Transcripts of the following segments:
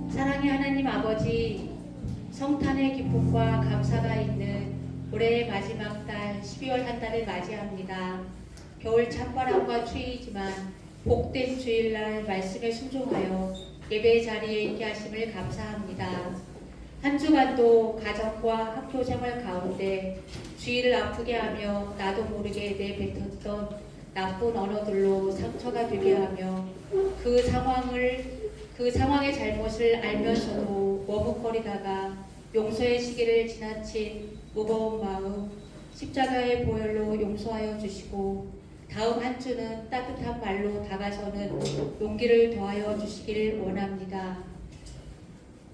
사랑의 하나님 아버지, 성탄의 기쁨과 감사가 있는 올해의 마지막 달 12월 한 달을 맞이합니다. 겨울 찬바람과 추위이지만 복된 주일날 말씀에 순종하여 예배 자리에 있게 하심을 감사합니다. 한 주간도 가정과 학교 생활 가운데 주의를 아프게 하며 나도 모르게 내뱉었던 나쁜 언어들로 상처가 되게 하며 그 상황의 잘못을 알면서도 머뭇거리다가 용서의 시기를 지나친 무거운 마음 십자가의 보혈로 용서하여 주시고 다음 한 주는 따뜻한 말로 다가서는 용기를 더하여 주시기를 원합니다.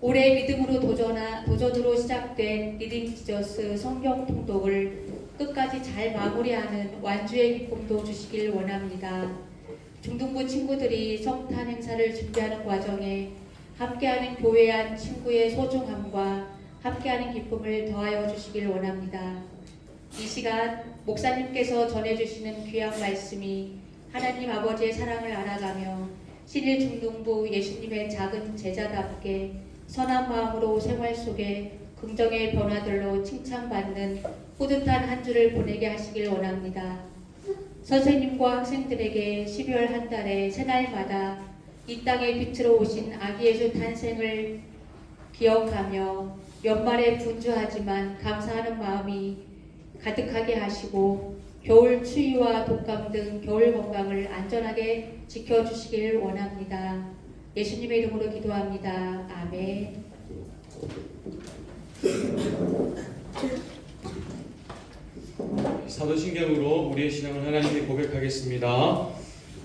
올해 믿음으로 도전으로 시작된 리딩 지저스 성경 통독을 끝까지 잘 마무리하는 완주의 기쁨도 주시길 원합니다. 중등부 친구들이 성탄 행사를 준비하는 과정에 함께하는 교회 안 친구의 소중함과 함께하는 기쁨을 더하여 주시길 원합니다. 이 시간 목사님께서 전해주시는 귀한 말씀이 하나님 아버지의 사랑을 알아가며 신일 중등부 예수님의 작은 제자답게 선한 마음으로 생활 속에 긍정의 변화들로 칭찬받는 뿌듯한 한 주를 보내게 하시길 원합니다. 선생님과 학생들에게 12월 한 달에 새날마다 이 땅의 빛으로 오신 아기 예수 탄생을 기억하며 연말에 분주하지만 감사하는 마음이 가득하게 하시고 겨울 추위와 독감 등 겨울 건강을 안전하게 지켜주시길 원합니다. 예수님의 이름으로 기도합니다. 아멘. 사도신경으로 우리의 신앙을 하나님께 고백하겠습니다.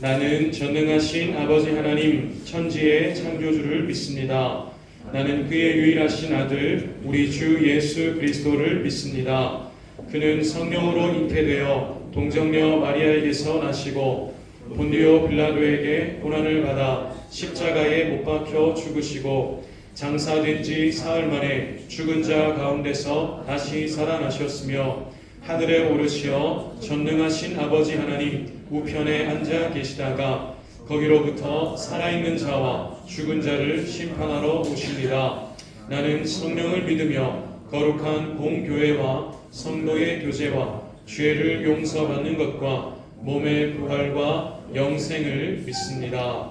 나는 전능하신 아버지 하나님 천지의 창조주를 믿습니다. 나는 그의 유일하신 아들 우리 주 예수 그리스도를 믿습니다. 그는 성령으로 잉태되어 동정녀 마리아에게서 나시고 본디오 빌라도에게 고난을 받아 십자가에 못 박혀 죽으시고 장사된 지 사흘 만에 죽은 자 가운데서 다시 살아나셨으며 하늘에 오르시어 전능하신 아버지 하나님 우편에 앉아 계시다가 거기로부터 살아있는 자와 죽은 자를 심판하러 오십니다. 나는 성령을 믿으며 거룩한 공교회와 성도의 교제와 죄를 용서받는 것과 몸의 부활과 영생을 믿습니다.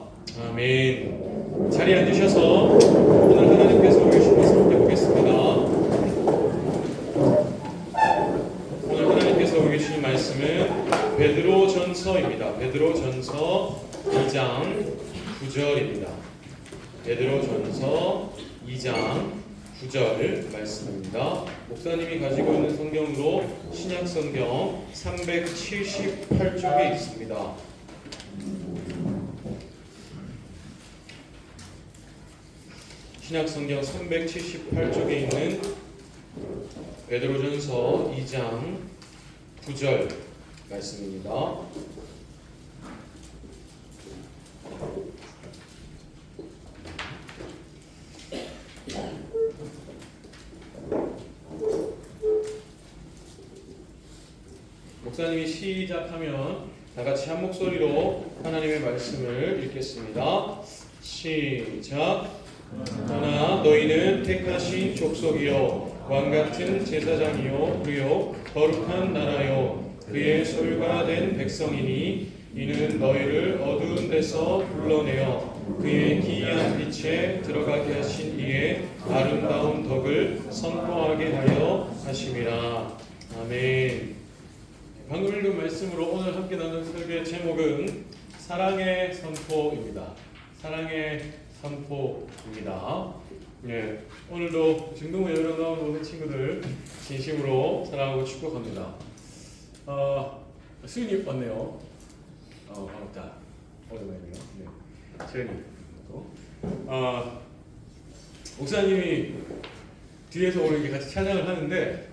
아멘. 자리에 앉으셔서 오늘 하나님께서 우리에게 말씀을 보겠습니다. 오늘 하나님께서 우리에게 주신 말씀은 베드로전서입니다. 베드로전서 2장 9절입니다. 베드로전서 2장 9절 말씀입니다. 목사님이 가지고 있는 성경으로 신약성경 378쪽에 있습니다. 신약성경 378쪽에 있는 베드로전서 2장 9절 말씀입니다. 목사님이 시작하면 다 같이 한 목소리로 하나님의 말씀을 읽겠습니다. 시작. 그러나 너희는 택하신 족속이요 왕같은 제사장이요 그요 거룩한 나라요 그의 소유가 된 백성이니 이는 너희를 어두운 데서 불러내어 그의 기이한 빛에 들어가게 하신 이의 아름다운 덕을 선포하게 하여 하심이라. 아멘. 방금 읽은 말씀으로 오늘 함께 나눈 설교의 제목은 사랑의 선포입니다. 사랑의 선포입니다. 예, 오늘도 중등부 여러 나온 모든 친구들 진심으로 사랑하고 축복합니다. 수인이 왔네요. 반갑다. 오랜만이네요. 네, 재현이. 목사님이 뒤에서 오늘 이렇게 같이 찬양을 하는데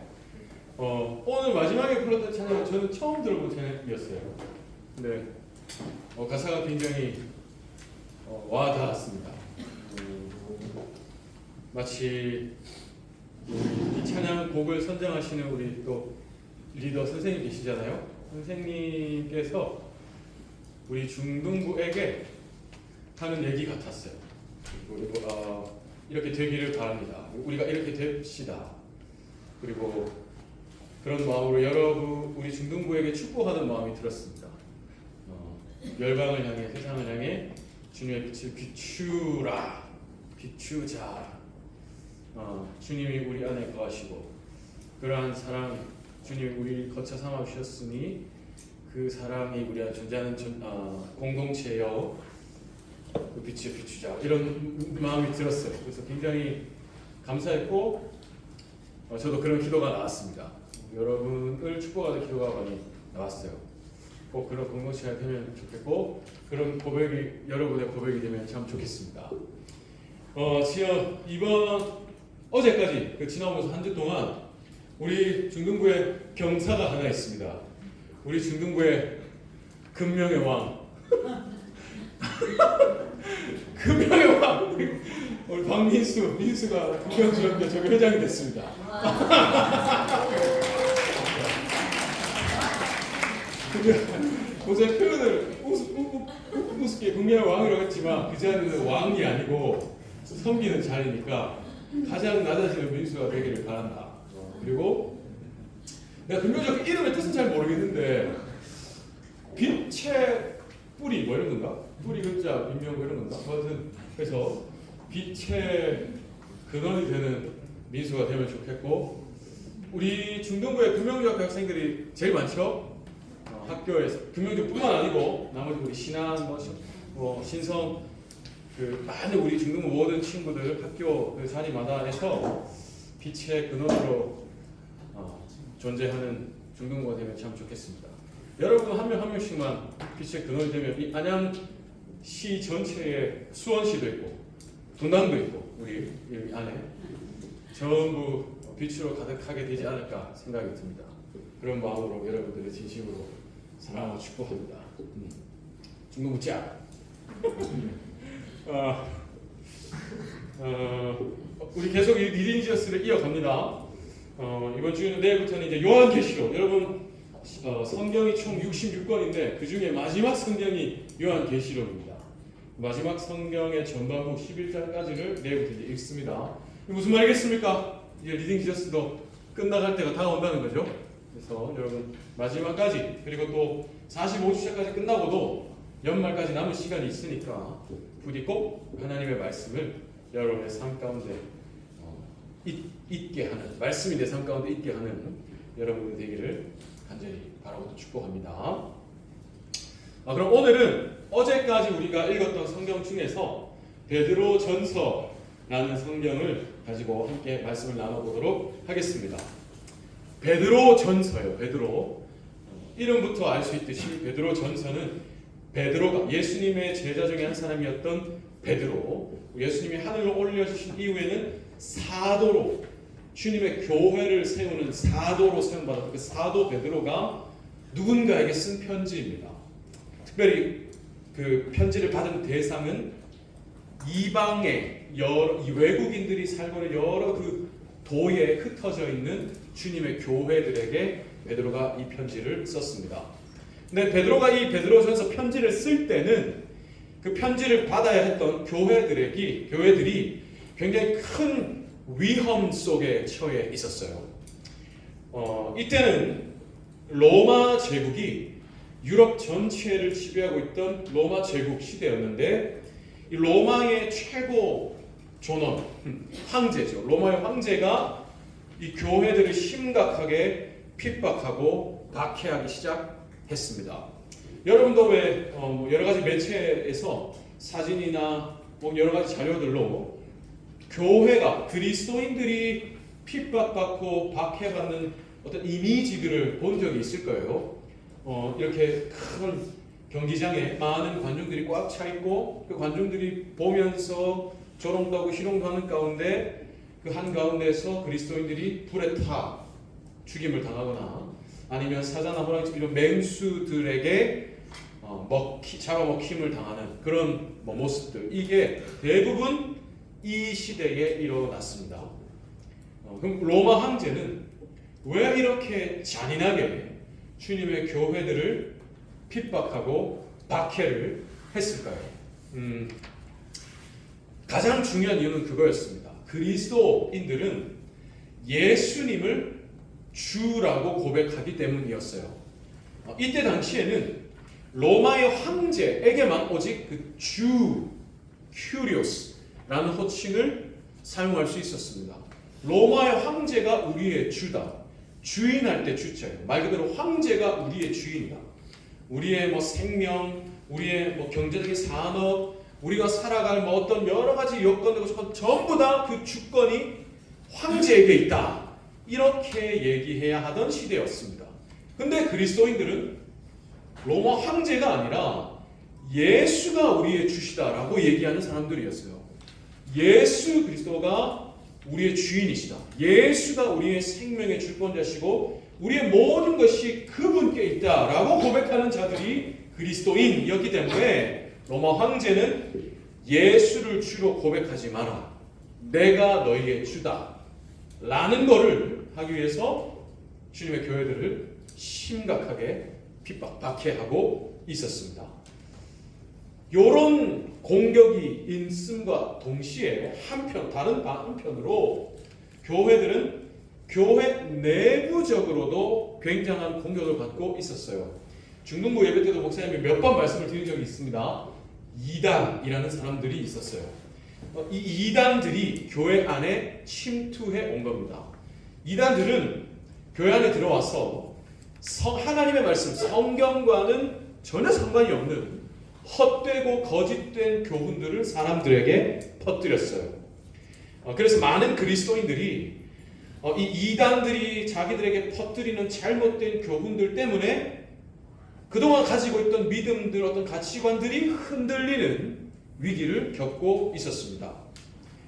오늘 마지막에 불렀던 찬양은 저는 처음 들어본 찬양이었어요. 근데 가사가 굉장히 와닿았습니다. 마치 이 찬양 곡을 선정하시는 우리 또 리더 선생님 계시잖아요. 선생님께서 우리 중등부에게 하는 얘기 같았어요. 그리고 이렇게 되기를 바랍니다. 우리가 이렇게 됩시다. 그리고 그런 마음으로 여러분 우리 중등부에게 축복하는 마음이 들었습니다. 열방을 향해 세상을 향해 주님의 빛을 비추라, 비추자. 주님이 우리 안에 거하시고 그러한 사랑 주님이 우리를 거쳐 삼아 주셨으니 그 사랑이 우리 안에 존재하는 공동체여 그 빛을 비추자 이런 마음이 들었어요. 그래서 굉장히 감사했고 저도 그런 기도가 나왔습니다. 여러분을 축복하는 기도가 많이 나왔어요. 꼭 그런 공동체가 되면 좋겠고 그런 고백이 여러분의 고백이 되면 참 좋겠습니다. 이번 어제까지 지나오면서 한 주 동안 우리 중등부에 경사가 하나 있습니다. 우리 중등부의 금명의 왕 금명의 왕 우리 민수가 금명지원대 저기 회장이 됐습니다. 제 표현을 우습게 금명의 왕이라고 했지만 그 자리는 왕이 아니고 섬기는 자리니까 가장 낮아지는 민수가 되기를 바란다. 그리고 내가 금명적 이름의 뜻은 잘 모르겠는데 빛의 뿌리 뭐 이런 건가? 뿌리 글자 민명 뭐 이런 건가? 아무튼 그래서 빛의 근원이 되는 민수가 되면 좋겠고 우리 중등부의 금명중학교 학생들이 제일 많죠? 학교에서 금명중뿐만 아니고 나머지 우리 신안 신성 많은 우리 중등부 모든 친구들 학교 그 자리마다에서 빛의 근원으로 존재하는 중등부가 되면 참 좋겠습니다. 여러분 한 명 한 명씩만 빛의 근원이 되면 이 안양시 전체에 수원시도 있고 분당도 있고 우리 여기 안에 전부 빛으로 가득하게 되지 않을까 생각이 듭니다. 그런 마음으로 여러분들의 진심으로 사랑하고 축복합니다. 중등부 짱! 우리 계속 이 리딩지어스를 이어갑니다. 이번 주는 내일부터는 이제 요한계시록. 여러분 성경이 총 66권인데 그 중에 마지막 성경이 요한계시록입니다. 마지막 성경의 전반부 11장까지를 내일부터 이제 읽습니다. 무슨 말이겠습니까? 이제 리딩지어스도 끝나갈 때가 다가온다는 거죠. 그래서 여러분 마지막까지 그리고 또 45주차까지 끝나고도 연말까지 남은 시간이 있으니까 부디 꼭 하나님의 말씀을 여러분의 삶 가운데 있게 하는 말씀이 내 삶 가운데 있게 하는 여러분이 되기를 간절히 바라고 축복합니다. 그럼 오늘은 어제까지 우리가 읽었던 성경 중에서 베드로전서라는 성경을 가지고 함께 말씀을 나눠보도록 하겠습니다. 베드로전서요. 베드로 이름부터 알 수 있듯이 베드로전서는 베드로가 예수님의 제자 중에 한 사람이었던 베드로, 예수님이 하늘로 올려주신 이후에는 사도로 주님의 교회를 세우는 사도로 세움받았던 그 사도 베드로가 누군가에게 쓴 편지입니다. 특별히 그 편지를 받은 대상은 이방의 이 외국인들이 살고 있는 여러 그 도에 흩어져 있는 주님의 교회들에게 베드로가 이 편지를 썼습니다. 근데 베드로가 이 베드로전서 편지를 쓸 때는 그 편지를 받아야 했던 교회들이 굉장히 큰 위험 속에 처해 있었어요. 이때는 로마 제국이 유럽 전체를 지배하고 있던 로마 제국 시대였는데 이 로마의 최고 존엄, 황제죠. 로마의 황제가 이 교회들을 심각하게 핍박하고 박해하기 시작했습니다. 여러분도 왜 여러 가지 매체에서 사진이나 여러 가지 자료들로 교회가 그리스도인들이 핍박받고 박해받는 어떤 이미지들을 본 적이 있을 거예요. 이렇게 큰 경기장에 많은 관중들이 꽉 차 있고 그 관중들이 보면서 조롱도 하고 희롱도 하는 가운데 그 한가운데서 그리스도인들이 불에 타 죽임을 당하거나 아니면 사자나 호랑이처럼 이런 맹수들에게 잡아먹힘을 당하는 그런 모습들, 이게 대부분 이 시대에 일어났습니다. 그럼 로마 황제는 왜 이렇게 잔인하게 주님의 교회들을 핍박하고 박해를 했을까요? 가장 중요한 이유는 그거였습니다. 그리스도인들은 예수님을 주라고 고백하기 때문이었어요. 이때 당시에는 로마의 황제에게만 오직 그 주, 큐리오스라는 호칭을 사용할 수 있었습니다. 로마의 황제가 우리의 주다. 주인할 때 주자예요. 말 그대로 황제가 우리의 주인이다. 우리의 생명, 우리의 경제적인 산업, 우리가 살아갈 어떤 여러 가지 여건들 전부 다 그 주권이 황제에게 있다. 이렇게 얘기해야 하던 시대였습니다. 근데 그리스도인들은 로마 황제가 아니라 예수가 우리의 주시다라고 얘기하는 사람들이었어요. 예수 그리스도가 우리의 주인이시다. 예수가 우리의 생명의 주권자시고 우리의 모든 것이 그분께 있다라고 고백하는 자들이 그리스도인이었기 때문에 로마 황제는 예수를 주로 고백하지 마라. 내가 너희의 주다. 라는 것을 하기 위해서 주님의 교회들을 심각하게 핍박, 박해하고 있었습니다. 이런 공격이 있음과 동시에 다른 한편으로 교회들은 교회 내부적으로도 굉장한 공격을 받고 있었어요. 중등부 예배 때도 목사님이 몇 번 말씀을 드린 적이 있습니다. 이단이라는 사람들이 있었어요. 이 이단들이 교회 안에 침투해 온 겁니다. 이단들은 교회 안에 들어와서 하나님의 말씀, 성경과는 전혀 상관이 없는 헛되고 거짓된 교훈들을 사람들에게 퍼뜨렸어요. 그래서 많은 그리스도인들이 이 이단들이 자기들에게 퍼뜨리는 잘못된 교훈들 때문에 그동안 가지고 있던 믿음들, 어떤 가치관들이 흔들리는 위기를 겪고 있었습니다.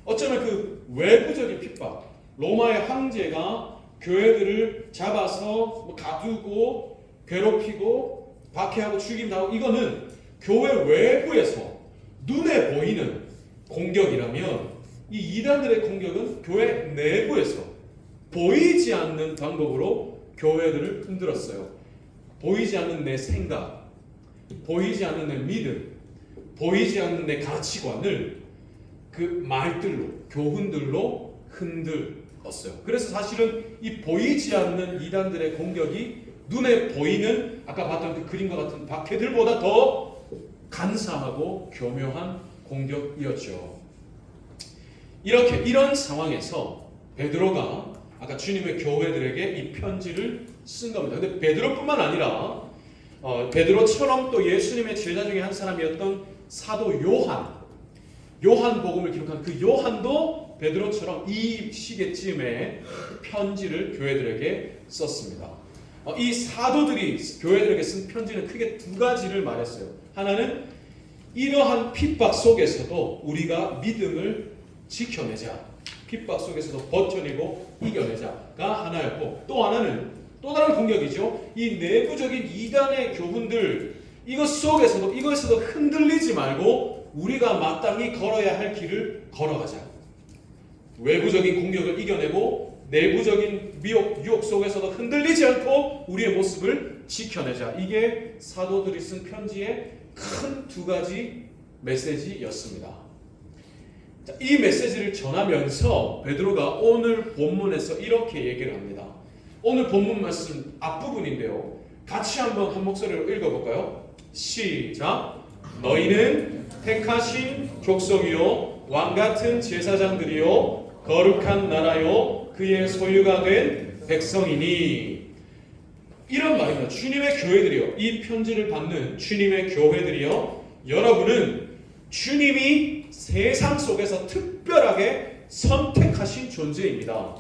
어쩌면 그 외부적인 핍박, 로마의 황제가 교회들을 잡아서 가두고 괴롭히고 박해하고 죽임당하고 이거는 교회 외부에서 눈에 보이는 공격이라면 이 이단들의 공격은 교회 내부에서 보이지 않는 방법으로 교회들을 흔들었어요. 보이지 않는 내 생각, 보이지 않는 내 믿음, 보이지 않는 내 가치관을 그 말들로, 교훈들로 흔들었어요. 그래서 사실은 이 보이지 않는 이단들의 공격이 눈에 보이는 아까 봤던 그 그림과 같은 박해들보다 더 간사하고 교묘한 공격이었죠. 이런 상황에서 베드로가 아까 주님의 교회들에게 이 편지를 쓴 겁니다. 근데 베드로뿐만 아니라 베드로처럼 또 예수님의 제자 중에 한 사람이었던 사도 요한복음을 기록한 그 요한도 베드로처럼 이 시기쯤에 편지를 교회들에게 썼습니다. 이 사도들이 교회들에게 쓴 편지는 크게 두 가지를 말했어요. 하나는 이러한 핍박 속에서도 우리가 믿음을 지켜내자. 핍박 속에서도 버텨내고 이겨내자가 하나였고, 또 하나는 또 다른 공격이죠. 이 내부적인 이단의 교훈들 이것에서도 흔들리지 말고 우리가 마땅히 걸어야 할 길을 걸어가자. 외부적인 공격을 이겨내고 내부적인 미혹, 유혹 속에서도 흔들리지 않고 우리의 모습을 지켜내자. 이게 사도들이 쓴 편지의 큰 두 가지 메시지였습니다. 자, 이 메시지를 전하면서 베드로가 오늘 본문에서 이렇게 얘기를 합니다. 오늘 본문 말씀 앞부분인데요. 같이 한번 한 목소리로 읽어볼까요? 시작! 너희는 택하신 족속이요 왕같은 제사장들이요 거룩한 나라요 그의 소유가 된 백성이니. 이런 말입니다. 주님의 교회들이요, 이 편지를 받는 주님의 교회들이요, 여러분은 주님이 세상 속에서 특별하게 선택하신 존재입니다.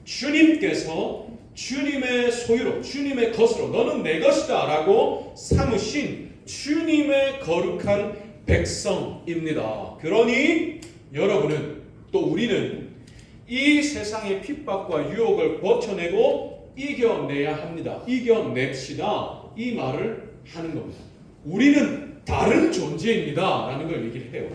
주님께서 주님의 소유로, 주님의 것으로 너는 내 것이다 라고 삼으신 주님의 거룩한 백성입니다. 그러니 여러분은, 또 우리는 이 세상의 핍박과 유혹을 버텨내고 이겨내야 합니다. 이겨냅시다. 이 말을 하는 겁니다. 우리는 다른 존재입니다 라는 걸 얘기를 해요.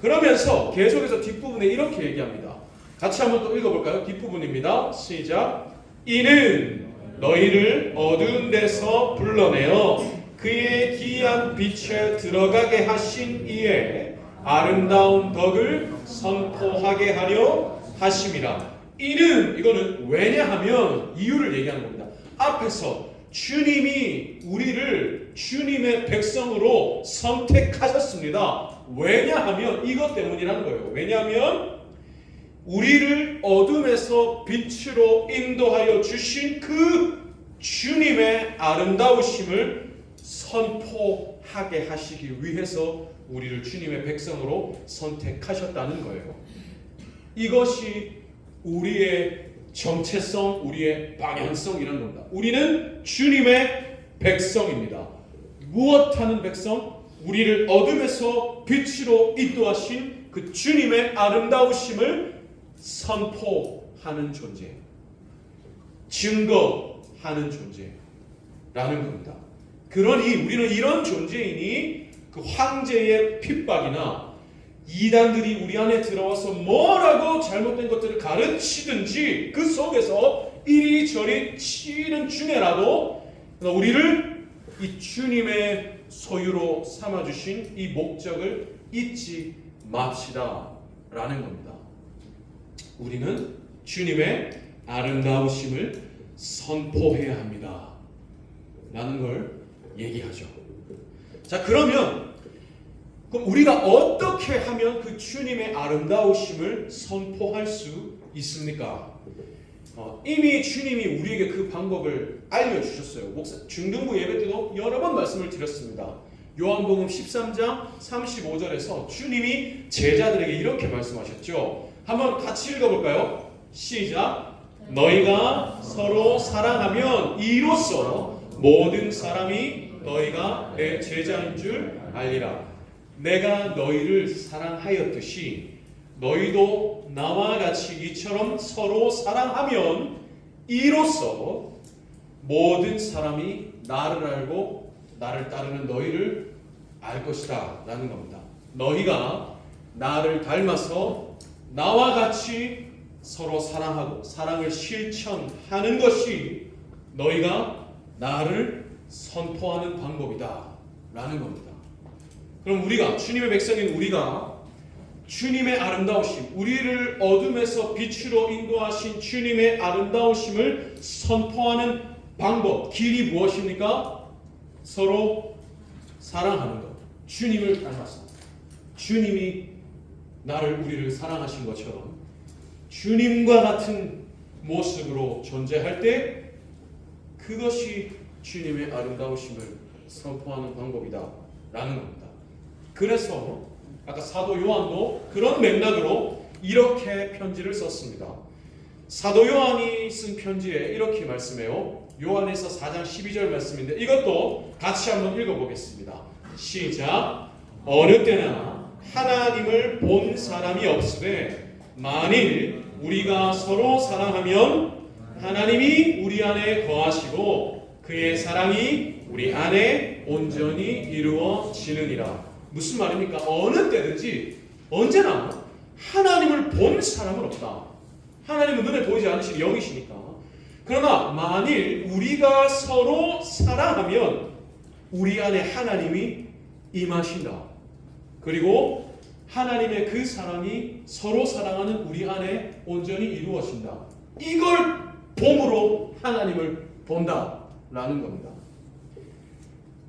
그러면서 계속해서 뒷부분에 이렇게 얘기합니다. 같이 한번 또 읽어볼까요? 뒷부분입니다. 시작. 이는 너희를 어두운 데서 불러내어 그의 기이한 빛에 들어가게 하신 이의 아름다운 덕을 선포하게 하려 하심이라. 이는 이거는 왜냐하면 이유를 얘기하는 겁니다. 앞에서 주님이 우리를 주님의 백성으로 선택하셨습니다. 왜냐하면 이것 때문이라는 거예요. 왜냐하면 우리를 어둠에서 빛으로 인도하여 주신 그 주님의 아름다우심을 선포하게 하시기 위해서 우리를 주님의 백성으로 선택하셨다는 거예요. 이것이 우리의 정체성, 우리의 방향성이라는 겁니다. 우리는 주님의 백성입니다. 무엇하는 백성? 우리를 어둠에서 빛으로 인도하신 그 주님의 아름다우심을 선포하는 존재, 증거하는 존재라는 겁니다. 그러니 우리는 이런 존재이니 그 황제의 핍박이나 이단들이 우리 안에 들어와서 뭐라고 잘못된 것들을 가르치든지 그 속에서 이리저리 치는 중에라도 우리를 이 주님의 소유로 삼아주신 이 목적을 잊지 맙시다 라는 겁니다. 우리는 주님의 아름다우심을 선포해야 합니다 라는 걸 얘기하죠. 자, 그럼 우리가 어떻게 하면 그 주님의 아름다우심을 선포할 수 있습니까? 이미 주님이 우리에게 그 방법을 알려주셨어요. 중등부 예배 때도 여러 번 말씀을 드렸습니다. 요한복음 13장 35절에서 주님이 제자들에게 이렇게 말씀하셨죠. 한번 같이 읽어볼까요? 시작. 너희가 서로 사랑하면 이로써 모든 사람이 너희가 내 제자인 줄 알리라. 내가 너희를 사랑하였듯이 너희도 나와 같이 이처럼 서로 사랑하면 이로써 모든 사람이 나를 알고 나를 따르는 너희를 알 것이다 라는 겁니다. 너희가 나를 닮아서 나와 같이 서로 사랑하고 사랑을 실천하는 것이 너희가 나를 선포하는 방법이다 라는 겁니다. 그럼 우리가 주님의 백성인 우리가 주님의 아름다우심, 우리를 어둠에서 빛으로 인도하신 주님의 아름다우심을 선포하는 방법, 길이 무엇입니까? 서로 사랑하는 것. 주님을 닮아서 주님이 우리를 사랑하신 것처럼 주님과 같은 모습으로 존재할 때 그것이 주님의 아름다우심을 선포하는 방법이다 라는 겁니다. 그래서 아까 사도 요한도 그런 맥락으로 이렇게 편지를 썼습니다. 사도 요한이 쓴 편지에 이렇게 말씀해요. 요한에서 4장 12절 말씀인데 이것도 같이 한번 읽어보겠습니다. 시작. 어느 때나 하나님을 본 사람이 없으되 만일 우리가 서로 사랑하면 하나님이 우리 안에 거하시고 그의 사랑이 우리 안에 온전히 이루어지느니라. 무슨 말입니까? 어느 때든지 언제나 하나님을 본 사람은 없다. 하나님은 눈에 보이지 않으시니 영이시니까. 그러나 만일 우리가 서로 사랑하면 우리 안에 하나님이 임하신다. 그리고 하나님의 그 사랑이 서로 사랑하는 우리 안에 온전히 이루어진다. 이걸 봄으로 하나님을 본다라는 겁니다.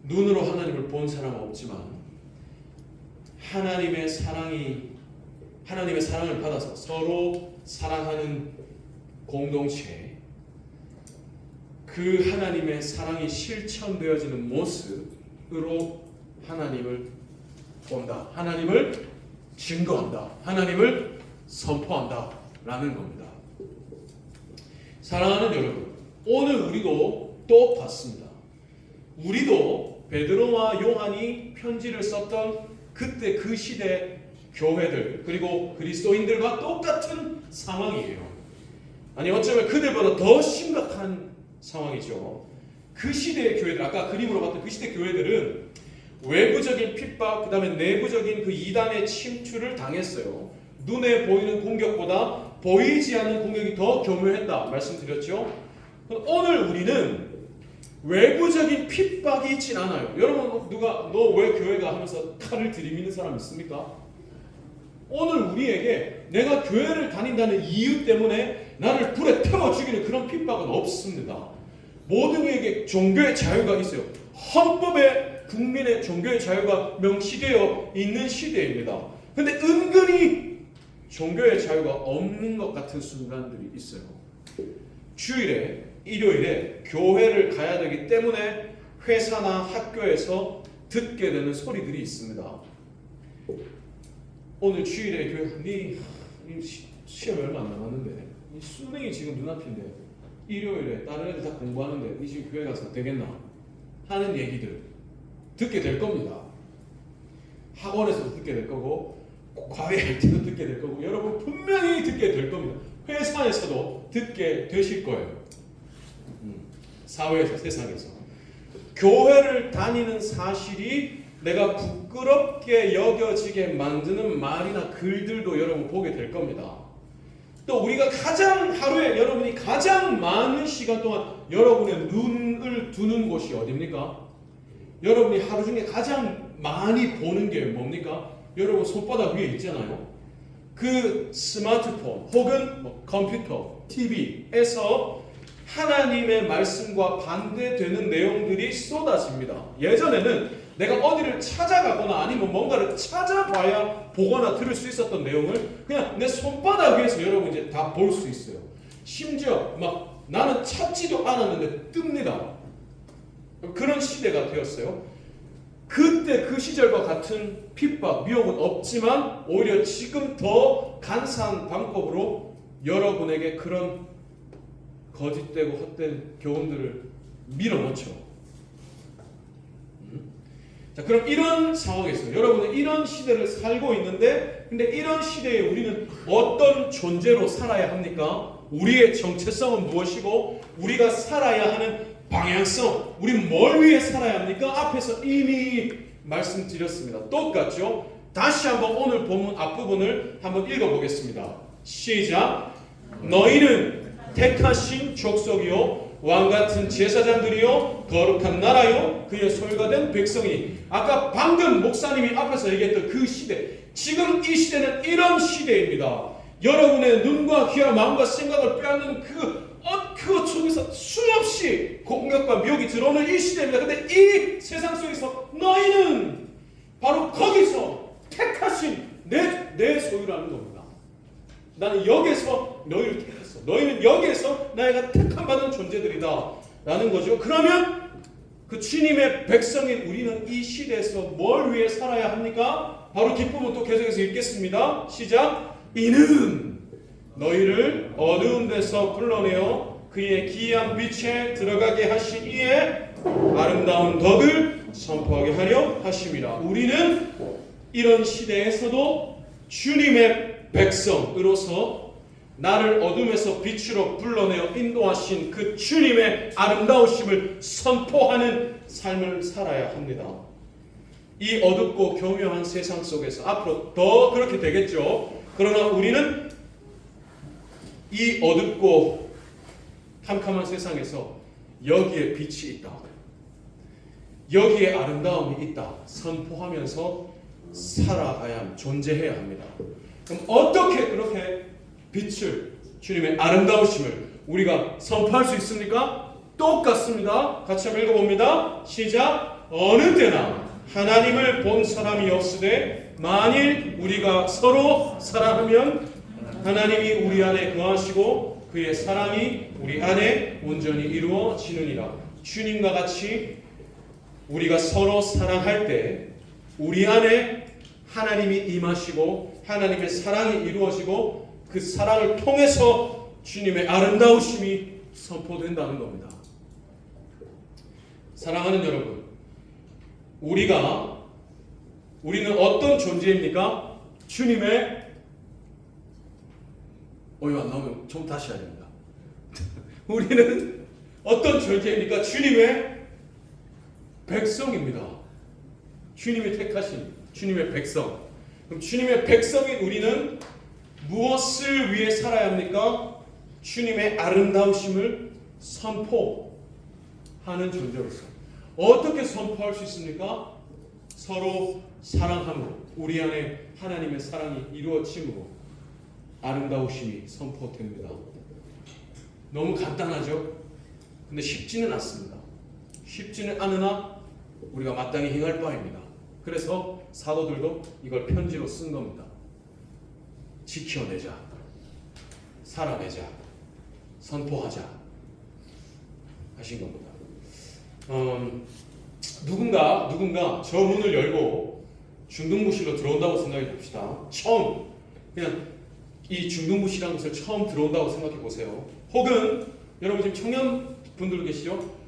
눈으로 하나님을 본 사람은 없지만 하나님의 사랑을 받아서 서로 사랑하는 공동체, 그 하나님의 사랑이 실천되어지는 모습으로 하나님을 본다. 하나님을 증거한다. 하나님을 선포한다 라는 겁니다. 사랑하는 여러분, 오늘 우리도 똑같습니다. 우리도 베드로와 요한이 편지를 썼던 그때 그 시대 교회들 그리고 그리스도인들과 똑같은 상황이에요. 아니 어쩌면 그들보다 더 심각한 상황이죠. 그 시대의 교회들, 아까 그림으로 봤던 그 시대 교회들은 외부적인 핍박, 그 다음에 내부적인 그 이단의 침투를 당했어요. 눈에 보이는 공격보다 보이지 않는 공격이 더 교묘했다 말씀드렸죠. 오늘 우리는 외부적인 핍박이 있진 않아요. 여러분 누가 너 왜 교회가 하면서 칼을 들이미는 사람 있습니까? 오늘 우리에게 내가 교회를 다닌다는 이유 때문에 나를 불에 태워 죽이는 그런 핍박은 없습니다. 모든 이에게 종교의 자유가 있어요. 헌법에 국민의 종교의 자유가 명시되어 있는 시대입니다. 근데 은근히 종교의 자유가 없는 것 같은 순간들이 있어요. 주일에, 일요일에 교회를 가야 되기 때문에 회사나 학교에서 듣게 되는 소리들이 있습니다. 오늘 주일에 교회 시험이 얼마 안 남았는데 수능이 지금 눈앞인데 일요일에 다른 애들 다 공부하는데 니 지금 교회 가서 되겠나? 하는 얘기들 듣게 될 겁니다. 학원에서도 듣게 될 거고 과외할 때도 듣게 될 거고 여러분 분명히 듣게 될 겁니다. 회사에서도 듣게 되실 거예요. 사회에서, 세상에서. 교회를 다니는 사실이 내가 부끄럽게 여겨지게 만드는 말이나 글들도 여러분 보게 될 겁니다. 또 우리가 하루에 여러분이 가장 많은 시간 동안 여러분의 눈을 두는 곳이 어디입니까? 여러분이 하루 중에 가장 많이 보는 게 뭡니까? 여러분 손바닥 위에 있잖아요. 그 스마트폰 혹은 컴퓨터, TV에서 하나님의 말씀과 반대되는 내용들이 쏟아집니다. 예전에는 내가 어디를 찾아가거나 아니면 뭔가를 찾아봐야 보거나 들을 수 있었던 내용을 그냥 내 손바닥 위에서 여러분 이제 다 볼 수 있어요. 심지어 막 나는 찾지도 않았는데 뜹니다. 그런 시대가 되었어요. 그때 그 시절과 같은 핍박, 미혹은 없지만 오히려 지금 더 간사한 방법으로 여러분에게 그런 거짓되고 헛된 교훈들을 밀어넣죠. 자, 그럼 이런 상황에서 여러분은 이런 시대를 살고 있는데 근데 이런 시대에 우리는 어떤 존재로 살아야 합니까? 우리의 정체성은 무엇이고 우리가 살아야 하는 방향성, 우리는 뭘 위해 살아야 합니까? 앞에서 이미 말씀드렸습니다. 똑같죠? 다시 한번 오늘 본문 앞부분을 한번 읽어보겠습니다. 시작! 너희는 택하신 족속이요 왕같은 제사장들이요 거룩한 나라요 그의 소유가 된 백성이 아까 방금 목사님이 앞에서 얘기했던 그 시대 지금 이 시대는 이런 시대입니다. 여러분의 눈과 귀와 마음과 생각을 빼앗는 그 속에서 수없이 공격과 미혹이 들어오는 이 시대입니다. 근데 이 세상 속에서 너희는 바로 거기서 택하신 내 소유라는 겁니다. 나는 여기서 너희를 택했어. 너희는 여기에서 내가 택함받은 존재들이다 라는 거죠. 그러면 그 주님의 백성인 우리는 이 시대에서 뭘 위해 살아야 합니까? 바로 뒷부분 또 계속해서 읽겠습니다. 시작! 이는 너희를 어두운 데서 불러내어 그의 기이한 빛에 들어가게 하신 이의 아름다운 덕을 선포하게 하려 하심이라. 우리는 이런 시대에서도 주님의 백성으로서 나를 어둠에서 빛으로 불러내어 인도하신 그 주님의 아름다우심을 선포하는 삶을 살아야 합니다. 이 어둡고 교묘한 세상 속에서 앞으로 더 그렇게 되겠죠. 그러나 우리는 이 어둡고 캄캄한 세상에서 여기에 빛이 있다. 여기에 아름다움이 있다. 선포하면서 살아가야 존재해야 합니다. 그럼 어떻게 그렇게 빛을 주님의 아름다우심을 우리가 선포할 수 있습니까? 똑같습니다. 같이 한번 읽어봅니다. 시작. 어느 때나 하나님을 본 사람이 없으되 만일 우리가 서로 사랑하면 하나님이 우리 안에 거하시고 그의 사랑이 우리 안에 온전히 이루어지느니라. 주님과 같이 우리가 서로 사랑할 때 우리 안에 하나님이 임하시고 하나님의 사랑이 이루어지고 그 사랑을 통해서 주님의 아름다우심이 선포된다는 겁니다. 사랑하는 여러분, 우리는 어떤 존재입니까? 주님의 이거 안 나오면 좀 다시 해야 됩니다. 우리는 어떤 존재입니까? 주님의 백성입니다. 주님이 택하신 주님의 백성. 그럼 주님의 백성인 우리는 무엇을 위해 살아야 합니까? 주님의 아름다우심을 선포하는 존재로서. 어떻게 선포할 수 있습니까? 서로 사랑함으로, 우리 안에 하나님의 사랑이 이루어짐으로 아름다우심이 선포됩니다. 너무 간단하죠? 근데 쉽지는 않습니다. 쉽지는 않으나 우리가 마땅히 행할 바입니다. 그래서 사도들도 이걸 편지로 쓴 겁니다. 지켜내자, 살아내자, 선포하자 하신 겁니다. 누군가 저 문을 열고 중등부실로 들어온다고 생각해 봅시다. 처음 그냥 이 중등부실이라는 것을 처음 들어온다고 생각해 보세요. 혹은 여러분 지금 청년분들 계시죠?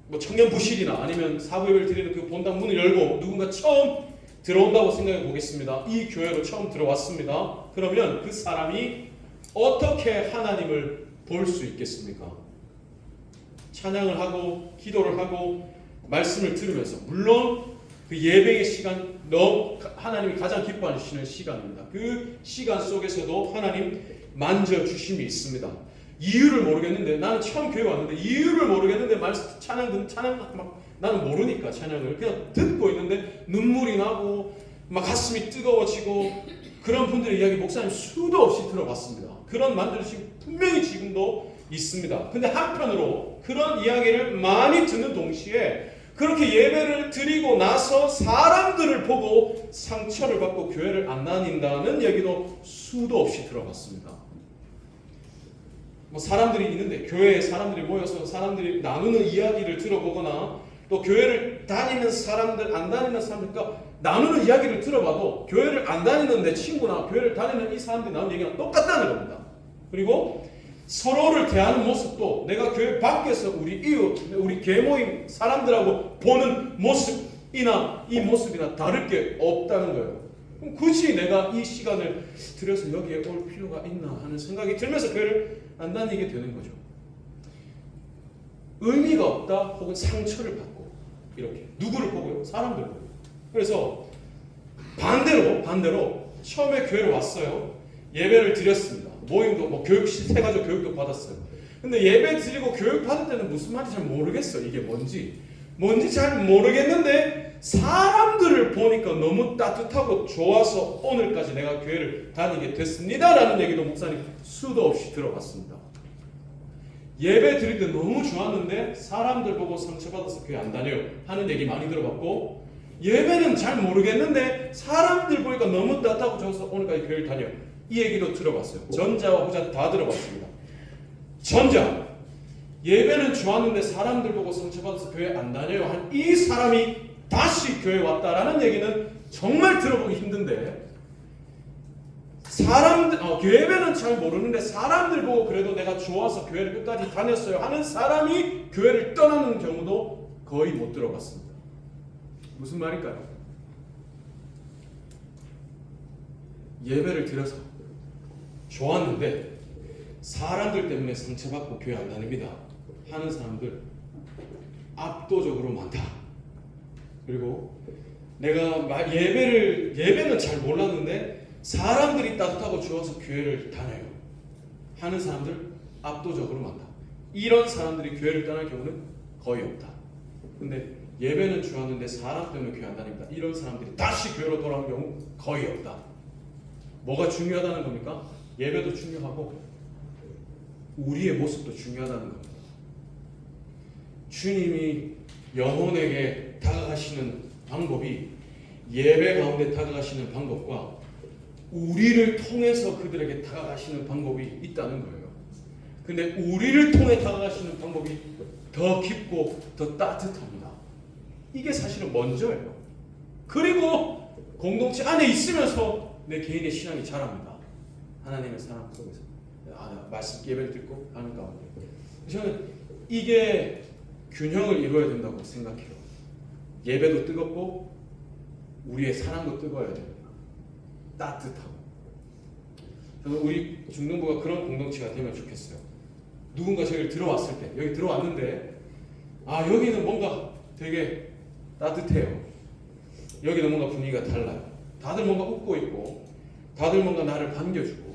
뭐 청년부실이나 아니면 사부예배를 드리는 그 본당 문을 열고 누군가 처음 들어온다고 생각해 보겠습니다. 이 교회로 처음 들어왔습니다. 그러면 그 사람이 어떻게 하나님을 볼 수 있겠습니까? 찬양을 하고 기도를 하고 말씀을 들으면서, 물론 그 예배의 시간 하나님이 가장 기뻐하시는 시간입니다. 그 시간 속에서도 하나님 만져주심이 있습니다. 이유를 모르겠는데, 나는 처음 교회 왔는데 이유를 모르겠는데 찬양 막 나는 모르니까 찬양을 그냥 듣고 있는데 눈물이 나고 막 가슴이 뜨거워지고, 그런 분들의 이야기 목사님 수도 없이 들어봤습니다. 그런 만들어 분명히 지금도 있습니다. 근데 한편으로 그런 이야기를 많이 듣는 동시에 그렇게 예배를 드리고 나서 사람들을 보고 상처를 받고 교회를 안 다닌다는 얘기도 수도 없이 들어봤습니다. 뭐 사람들이 있는데, 교회에 사람들이 모여서 사람들이 나누는 이야기를 들어보거나, 또 교회를 다니는 사람들, 안 다니는 사람들, 그러니까 나누는 이야기를 들어봐도 교회를 안 다니는 내 친구나 교회를 다니는 이 사람들이 나누는 얘기랑 똑같다는 겁니다. 그리고 서로를 대하는 모습도 내가 교회 밖에서 우리 이웃, 우리 계모임 사람들하고 보는 모습이나 이 모습이나 다를 게 없다는 거예요. 그럼 굳이 내가 이 시간을 들여서 여기에 올 필요가 있나 하는 생각이 들면서 교회를 안 다니게 되는 거죠. 의미가 없다 혹은 상처를 받고, 이렇게 누구를 보고요? 사람들 보고. 그래서 반대로 처음에 교회를 왔어요. 예배를 드렸습니다. 모임도 뭐 교육실 해가지고 교육도 받았어요. 근데 예배 드리고 교육 받을 때는 무슨 말인지 잘 모르겠어. 이게 뭔지 잘 모르겠는데 사람들을 보니까 너무 따뜻하고 좋아서 오늘까지 내가 교회를 다니게 됐습니다라는 얘기도 목사님 수도 없이 들어봤습니다. 예배 드릴 때 너무 좋았는데 사람들 보고 상처받아서 교회 안 다녀요 하는 얘기 많이 들어봤고, 예배는 잘 모르겠는데 사람들 보니까 너무 따뜻하고 좋아서 오늘까지 교회를 다녀요, 이 얘기도 들어봤어요. 전자와 후자 다 들어봤습니다. 전자, 예배는 좋았는데 사람들 보고 상처받아서 교회 안 다녀요 한 이 사람이 다시 교회 왔다라는 얘기는 정말 들어보기 힘든데, 예배는 잘 모르는데 사람들 보고 그래도 내가 좋아서 교회를 끝까지 다녔어요 하는 사람이 교회를 떠나는 경우도 거의 못 들어봤습니다. 무슨 말일까요? 예배를 드려서 좋았는데 사람들 때문에 상처받고 교회 안 다닙니다 하는 사람들 압도적으로 많다. 그리고 내가 예배는 잘 몰랐는데 사람들이 따뜻하고 좋아서 교회를 다녀요 하는 사람들 압도적으로 많다. 이런 사람들이 교회를 떠날 경우는 거의 없다. 근데 예배는 좋았는데 사람 때문에 교회 안 다닙니다, 이런 사람들이 다시 교회로 돌아오는 경우 거의 없다. 뭐가 중요하다는 겁니까? 예배도 중요하고 우리의 모습도 중요하다는 겁니다. 주님이 영혼에게 다가가시는 방법이 예배 가운데 다가가시는 방법과 우리를 통해서 그들에게 다가가시는 방법이 있다는 거예요. 근데 우리를 통해 다가가시는 방법이 더 깊고 더 따뜻합니다. 이게 사실은 먼저예요. 그리고 공동체 안에 있으면서 내 개인의 신앙이 자랍니다. 하나님의 사랑 속에서 말씀 예배를 듣고 하는 가운데 저는 이게 균형을 이루어야 된다고 생각해요. 예배도 뜨겁고 우리의 사랑도 뜨거워야 됩니다. 따뜻하고. 저는 우리 중등부가 그런 공동체가 되면 좋겠어요. 누군가 저기를 들어왔을 때, 여기 들어왔는데 여기는 뭔가 되게 따뜻해요. 여기는 뭔가 분위기가 달라요. 다들 뭔가 웃고 있고 다들 뭔가 나를 반겨주고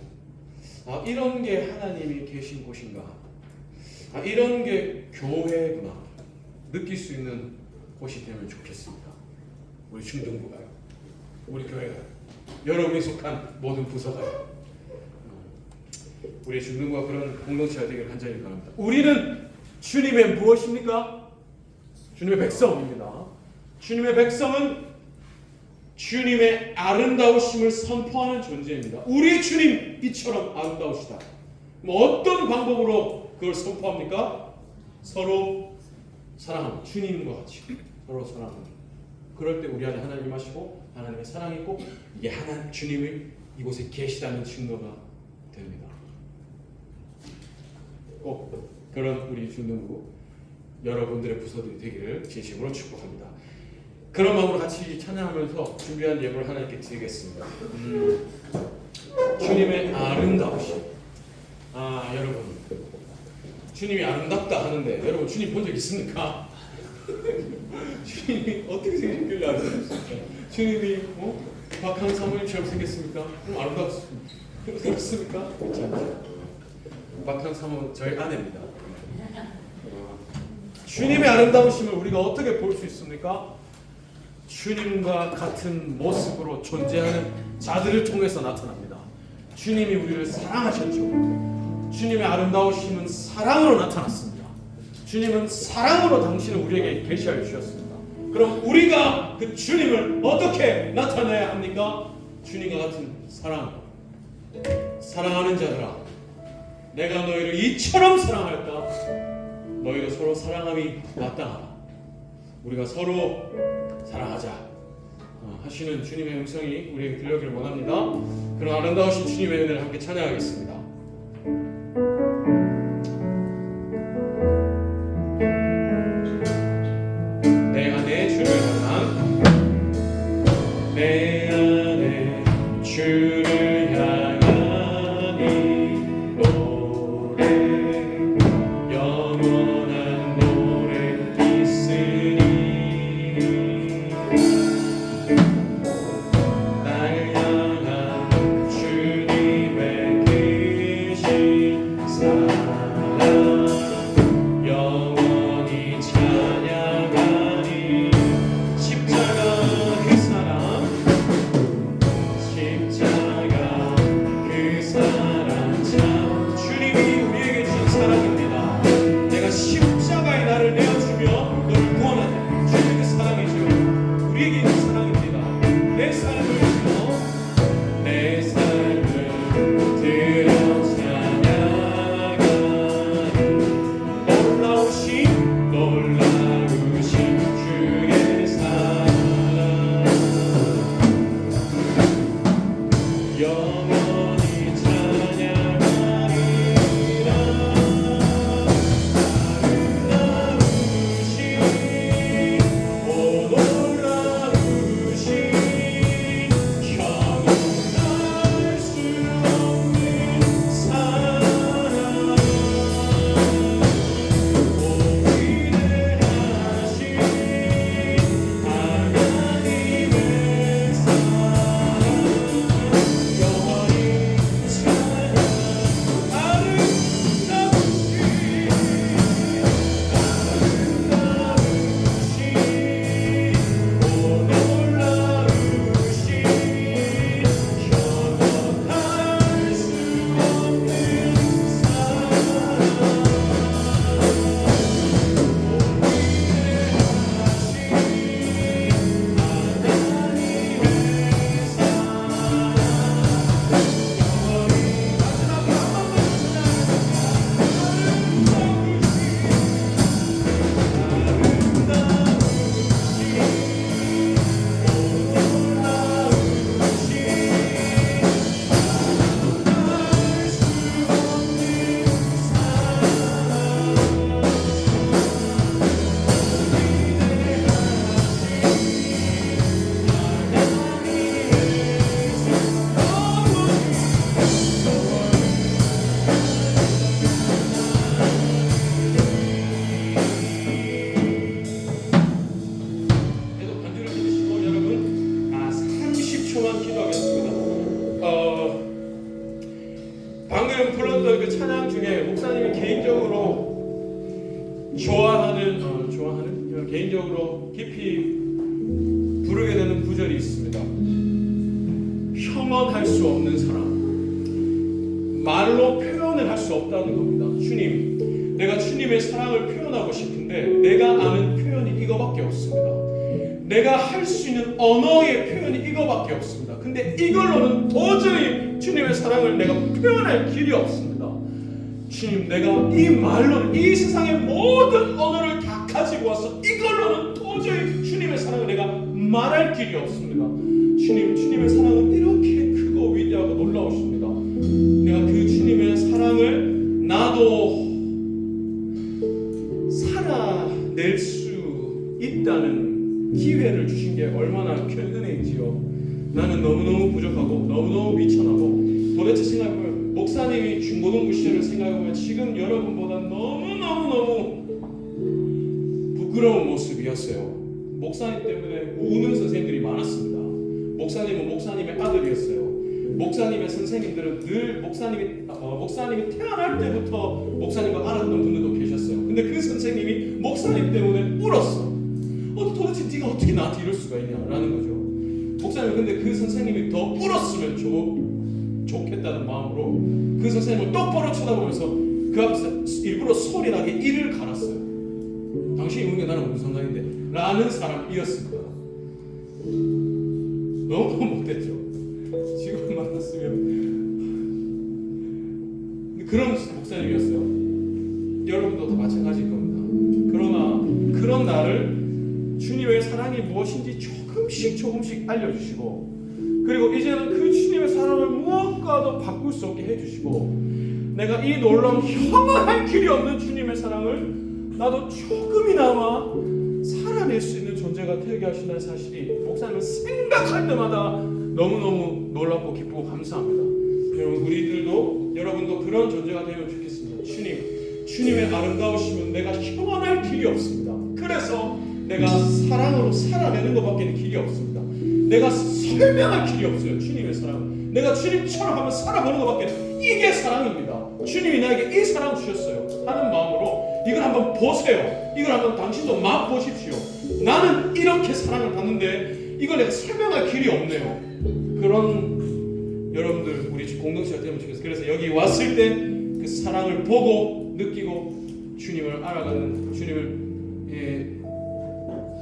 이런 게 하나님이 계신 곳인가, 이런 게 교회구나 느낄 수 있는 곳이 되면 좋겠습니다. 우리 중등부가요, 우리 교회가요, 여러분이 속한 모든 부서가요. 우리 중등부가 그런 공동체가 되기를 간절히 바랍니다. 우리는 주님의 무엇입니까? 주님의 백성입니다. 주님의 백성은 주님의 아름다우심을 선포하는 존재입니다. 우리의 주님 이처럼 아름다우시다. 어떤 방법으로 그걸 선포합니까? 서로 사랑합니다. 주님과 같이 서로 사랑합니다. 그럴 때 우리 안에 하나님 하시고 하나님의 사랑이 있고 이게 주님이 이곳에 계시다는 증거가 됩니다. 꼭 그런 우리 중등부 여러분들의 부서들이 되기를 진심으로 축복합니다. 그런 마음으로 같이 찬양하면서 준비한 예물을 하나님께 드리겠습니다. 주님의 아름다우심. 여러분, 주님이 아름답다 하는데 여러분 주님 본 적 있습니까? 주님이 어떻게 생겼길래 아름답습니까? 주님이 박한 사모님처럼 생겼습니까? 그럼 아름답습니까? 그렇지 않죠. 박한 사모 저희 아내입니다. 주님의 아름다우심을 우리가 어떻게 볼 수 있습니까? 주님과 같은 모습으로 존재하는 자들을 통해서 나타납니다. 주님이 우리를 사랑하셨죠. 주님의 아름다우심은 사랑으로 나타났습니다. 주님은 사랑으로 당신을 우리에게 계시하여 주셨습니다. 그럼 우리가 그 주님을 어떻게 나타내야 합니까? 주님과 같은 사랑. 사랑하는 자들아, 내가 너희를 이처럼 사랑할까? 너희도 서로 사랑함이 마땅하다. 우리가 서로 사랑하자 하시는 주님의 음성이 우리에게 들려오기를 원합니다. 그런 아름다우신 주님의 은혜를 함께 찬양하겠습니다. 내 안에 주를 향한, 내 안에 주를 향한 이 노래, 영원한 노래 있으니 날 향한 주님의 계신 사랑 영원히 찬양하니. 십자가 그 사랑, 십자가 그 사랑 참 주님이 우리에게 주신 사랑입니다. 내가 십자가에 나를 내어주며 너를 구원하는 주님의 그 사랑이죠. 우리에게 있는 사랑입니다. 내 삶을 들어 찬양하니 놀라우신 주의 사랑 영원히 찬양하리라. 놀라우신 경험할 수 없는 사랑, 위대하신 하나님의 사랑 영원히 방금 불렀던 그 찬양 중에 목사님이 개인적으로 좋아하는 개인적으로 깊이 부르게 되는 구절이 있습니다. 형언할 수 없는 사랑, 말로 표현을 할 수 없다는 겁니다. 주님, 내가 주님의 사랑을 표현하고 싶은데 내가 아는 표현이 이거밖에 없습니다. 내가 할 수 있는 언어의 표현이 이거밖에 없습니다. 근데 이걸로는 도저히 주님의 사랑을 내가 표현할 길이 없습니다. 주님, 내가 이 말로는 이 세상의 모든 언어를 다 가지고 와서 이걸로는 도저히 주님의 사랑을 내가 말할 길이 없습니다. 주님, 주님의 사랑은 이렇게 크고 위대하고 놀라우십니다. 내가 그 주님의 사랑을 나도 살아낼 수 있다는 기회를 주신 게 얼마나 큰 은혜인지요. 나는 너무너무 부족하고 너무너무 미천하고, 도대체 생각해보면 목사님이 중고등부 시절을 생각해보면 지금 여러분보다 너무너무 부끄러운 모습이었어요. 목사님 때문에 우는 선생님들이 많았습니다. 목사님은 목사님의 아들이었어요. 목사님의 선생님들은 늘 목사님이 태어날 때부터 목사님과 알았던 분들도 계셨어요. 근데 그 선생님이 목사님 때문에 울었어. 도대체 네가 어떻게 나한테 이럴 수가 있냐라는 거죠. 목사님은 근데 그 선생님이 더 울었으면 좋겠다는 마음으로 그 선생님을 똑바로 쳐다보면서 그 앞에서 일부러 소리나게 이를 갈았어요. 당신이 우는 게 나는 무슨 상관인데? 라는 사람이었습니다. 너무 못됐죠. 지금 만났으면 그런 목사님이었어요. 여러분도 다 마찬가지일 겁니다. 그러나 그런 나를 주님의 사랑이 무엇인지 조금씩 알려주시고, 그리고 이제는 그 주님의 사랑을 무엇과도 바꿀 수 없게 해주시고, 내가 이 놀라운 형언할 길이 없는 주님의 사랑을 나도 조금이나마 살아낼 수 있는 존재가 되게 하신다는 사실이 목사님은 생각할 때마다 너무너무 놀랍고 기쁘고 감사합니다. 여러분, 우리들도 여러분도 그런 존재가 되면 좋겠습니다. 주님의 아름다우심은 내가 형언할 길이 없습니다. 그래서 내가 사랑으로 살아내는 것밖에 길이 없습니다. 내가 설명할 길이 없어요. 주님의 사랑, 내가 주님처럼 한번 살아보는 것밖에, 이게 사랑입니다. 주님이 나에게 이 사랑 주셨어요 하는 마음으로 이걸 한번 보세요. 이걸 한번 당신도 맛보십시오. 나는 이렇게 사랑을 받는데 이걸 내가 설명할 길이 없네요. 그런 여러분들 우리 공동체가 되면 좋겠어요. 그래서 여기 왔을 때 그 사랑을 보고 느끼고 주님을 알아가는,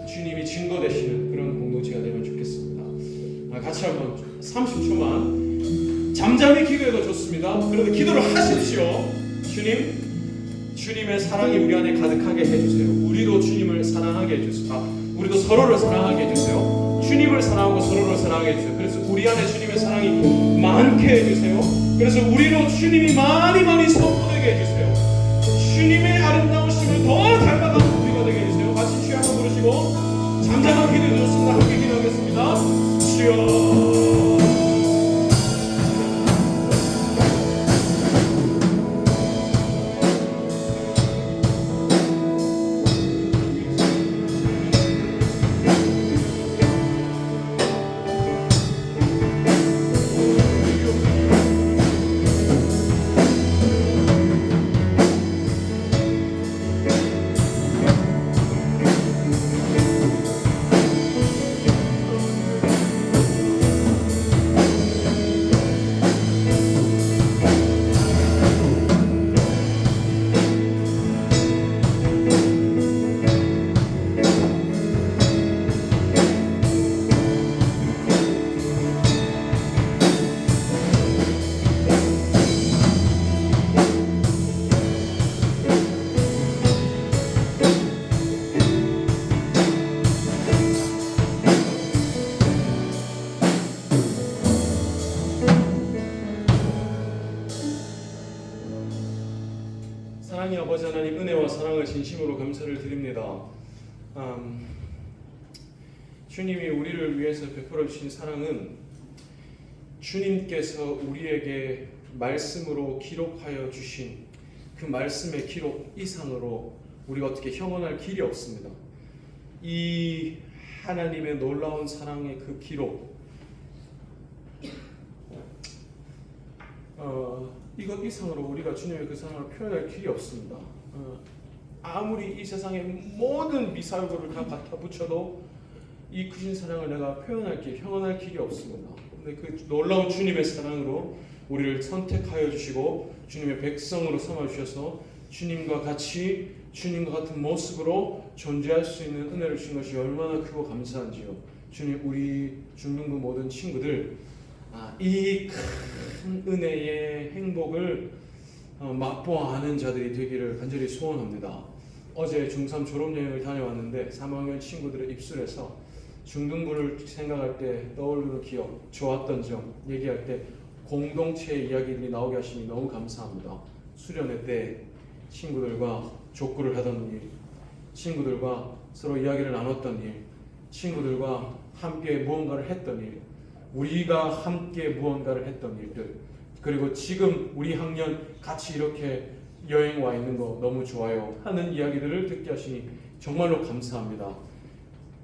주님이 증거되시는 그런 공동체가 되면 좋겠습니다. 같이 한번 30초만 잠잠히 기도해도 좋습니다. 그래도 기도를 하십시오. 주님의 사랑이 우리 안에 가득하게 해주세요. 우리도 주님을 사랑하게 해주세요. 우리도 서로를 사랑하게 해주세요. 주님을 사랑하고 서로를 사랑하게 해주세요. 그래서 우리 안에 주님의 사랑이 많게 해주세요. 그래서 우리로 주님이 많이 선포되게 해주세요. 주님의 아름다우심을 더 닮아가는 우리가 되게 해주세요. 같이 주여 한번 부르시고 잠잠한 기도해 주셨습니다. 함께 기도하겠습니다. 주여, 사랑의 아버지 하나님, 은혜와 사랑을 진심으로 감사를 드립니다. 주님이 우리를 위해서 베풀어 주신 사랑은 주님께서 우리에게 말씀으로 기록하여 주신 그 말씀의 기록 이상으로 우리가 어떻게 형언할 길이 없습니다. 이 하나님의 놀라운 사랑의 그 기록, 이것 이상으로 우리가 주님의 그 사랑을 표현할 길이 없습니다. 아무리 이 세상의 모든 미사일들을 다 갖다 붙여도 이 크신 사랑을 내가 표현할 길, 형언할 길이 없습니다. 근데 그 놀라운 주님의 사랑으로 우리를 선택하여 주시고 주님의 백성으로 삼아 주셔서 주님과 같이 주님과 같은 모습으로 존재할 수 있는 은혜를 주신 것이 얼마나 크고 감사한지요. 주님, 우리 중등부 모든 친구들 이 큰 은혜의 행복을 맛보아하는 자들이 되기를 간절히 소원합니다. 어제 중3 졸업여행을 다녀왔는데 3학년 친구들의 입술에서 중등부를 생각할 때 떠오르는 기억, 좋았던 점, 얘기할 때 공동체의 이야기들이 나오게 하시니 너무 감사합니다. 수련회 때 친구들과 족구를 하던 일, 친구들과 서로 이야기를 나눴던 일, 친구들과 함께 무언가를 했던 일, 우리가 함께 무언가를 했던 일들, 그리고 지금 우리 학년 같이 이렇게 여행 와 있는 거 너무 좋아요 하는 이야기들을 듣게 하시니 정말로 감사합니다.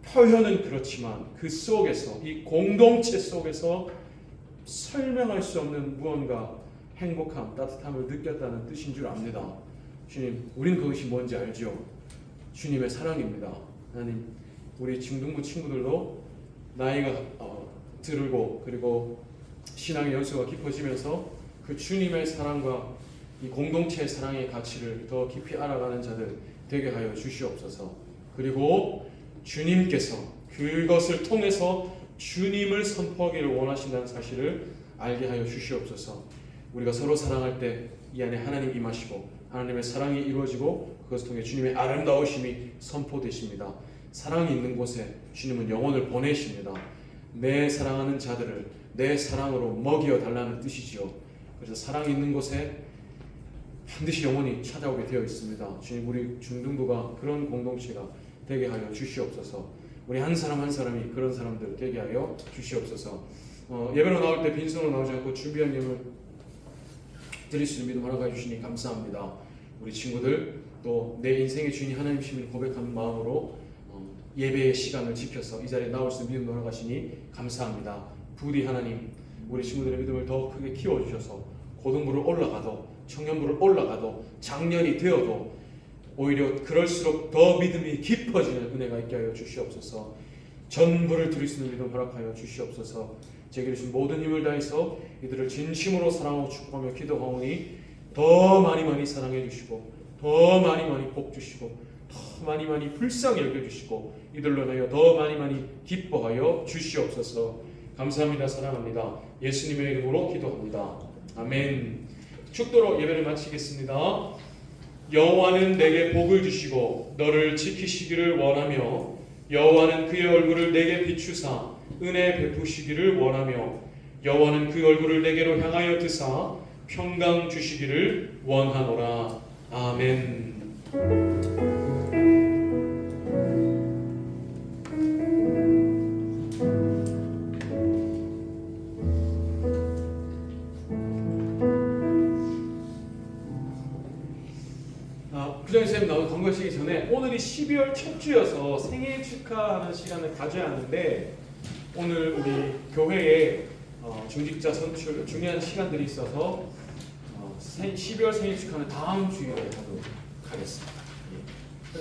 표현은 그렇지만 그 속에서, 이 공동체 속에서 설명할 수 없는 무언가 행복함, 따뜻함을 느꼈다는 뜻인 줄 압니다. 주님, 우리는 그것이 뭔지 알죠? 주님의 사랑입니다. 하나님, 우리 중등부 친구들도 나이가 들고 그리고 신앙의 연수가 깊어지면서 그 주님의 사랑과 이 공동체의 사랑의 가치를 더 깊이 알아가는 자들 되게 하여 주시옵소서. 그리고 주님께서 그것을 통해서 주님을 선포하기를 원하신다는 사실을 알게 하여 주시옵소서. 우리가 서로 사랑할 때 이 안에 하나님 임하시고 하나님의 사랑이 이루어지고 그것을 통해 주님의 아름다우심이 선포되십니다. 사랑이 있는 곳에 주님은 영혼을 보내십니다. 내 사랑하는 자들을 내 사랑으로 먹여 달라는 뜻이지요. 그래서 사랑이 있는 곳에 반드시 영혼이 찾아오게 되어 있습니다. 주님, 우리 중등부가 그런 공동체가 되게 하여 주시옵소서. 우리 한 사람 한 사람이 그런 사람들 되게 하여 주시옵소서. 예배로 나올 때 빈손으로 나오지 않고 준비한 예물 드릴 수 있는 믿음 허락해 주시니 감사합니다. 우리 친구들 또 내 인생의 주인이 하나님이심을 고백하는 마음으로 예배의 시간을 지켜서 이 자리에 나올 수 있는 믿음 허락하시니 감사합니다. 부디 하나님, 우리 친구들의 믿음을 더 크게 키워주셔서 고등부를 올라가도 청년부를 올라가도 장년이 되어도 오히려 그럴수록 더 믿음이 깊어지는 은혜가 있게 하여 주시옵소서. 전부를 드릴 수 있는 믿음 허락하여 주시옵소서. 제게 주신 모든 힘을 다해서 이들을 진심으로 사랑하고 축복하며 기도하오니 더 많이 사랑해 주시고 더 많이 복 주시고 더 많이 불쌍히 여겨주시고 이들로 인하여 더 많이 기뻐하여 주시옵소서. 감사합니다. 사랑합니다. 예수님의 이름으로 기도합니다. 아멘. 축도로 예배를 마치겠습니다. 여호와는 내게 복을 주시고 너를 지키시기를 원하며 여호와는 그의 얼굴을 내게 비추사 은혜 베푸시기를 원하며 여호와는 그 얼굴을 내게로 향하여 드사 평강 주시기를 원하노라. 아멘. 부장님 나오는 건강식이 전에 오늘이 12월 첫 주여서 생일 축하하는 시간을 가져야 하는데 오늘 우리 교회에 중직자 선출 중요한 시간들이 있어서 12월 생일 축하는 다음 주에 하도록 하겠습니다. 예.